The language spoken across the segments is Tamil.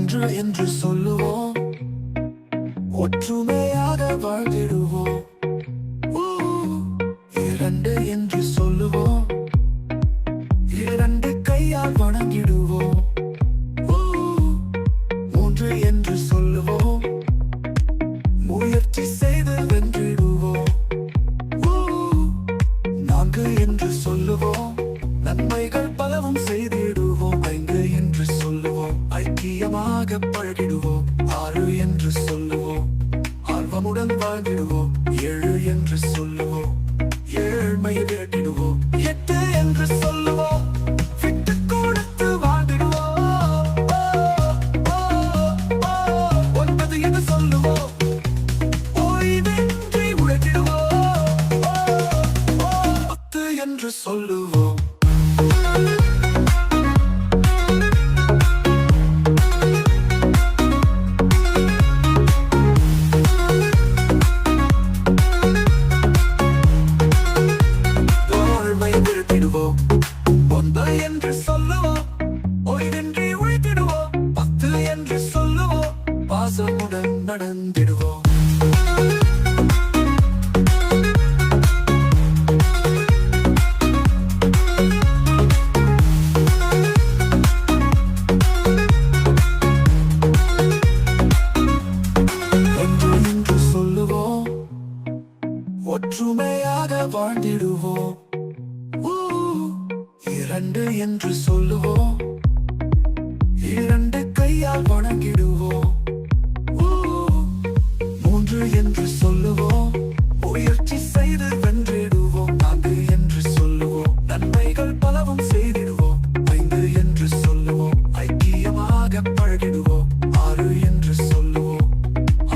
ஒன்று என்று சொல்லுவோம், ஒற்றுமையாக வாழ்ந்திடுவோம். இரண்டு என்று சொல்லுவோம், இரண்டு கையால் வணங்கிடுவோம். மூன்று என்று சொல்லுவோம், முயற்சி செய்து வென்றிடுவோம். நான்கு என்று சொல்லுவோம், நன்மைகள் பலவும் செய்திடுவோம். ஐந்து என்று சொல்லுவோம், ஐக்கியமாக பழகிடுவோம். ஆறு என்று சொல்லுவோம், ஆர்வமுடன் வாழ்ந்திடுவோம். ஏழு என்று சொல்லுவோம், ஏழ்மையை விரட்டிடுவோம். எட்டு என்று சொல்லுவோம், விட்டு கொடுத்து வாழ்ந்திடுவோம். ஒன்பது என்று சொல்லுவோம், ஓய்வின்றி உழைத்திடுவோம். பத்து என்று சொல்லுவோம், ஒன்பது என்று சொல்லுவோம், ஓய்வின்றி உழைத்திடுவோம். பத்து என்று சொல்லுவோம், பாசமுடன் நடந்திடுவோம். ஒன்று என்று சொல்லுவோம், ஒற்றுமையாக வாழ்ந்திடுவோம். இரண்டு என்று சொல்லுவோம், இரண்டு கையால் வணங்கிடுவோம். மூன்று என்று சொல்லுவோம், முயற்சி செய்து வென்றிடுவோம். நான்கு என்று சொல்லுவோம், நன்மைகள் பலவும் செய்திடுவோம். ஐந்து என்று சொல்லுவோம், ஐக்கியமாக பழகிடுவோம். ஆறு என்று சொல்லுவோம்,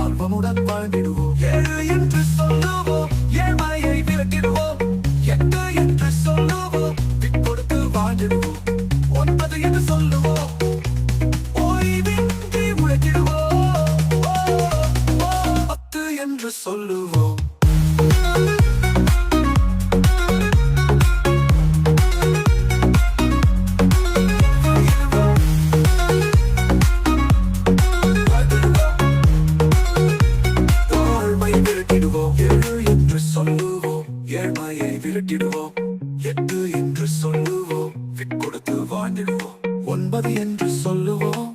ஆர்வமுடன் வாழ்ந்திடுவோம். ஏழு என்று சொல்லுவோம், ஏழ்மையை விரட்டிடுவோம். எட்டு என்று சொல்லுவோம், வாழ்ந்திடுவோம். ஒன்பது என்று சொல்லுவோம், ஓய்வின்றி உழைத்திடுவோம். பத்து என்று சொல்லுவோம், ஏழ்மையை விரட்டிடுவோம். ஏழு என்று சொல்லுவோம், ஏழ்மையை விரட்டிடுவோம். எட்டு என்று சொல்லுவோம், விட்டு கொடுத்து வாழ்ந்திடுவோம். ஒன்பது என்று சொல்லுவோம்,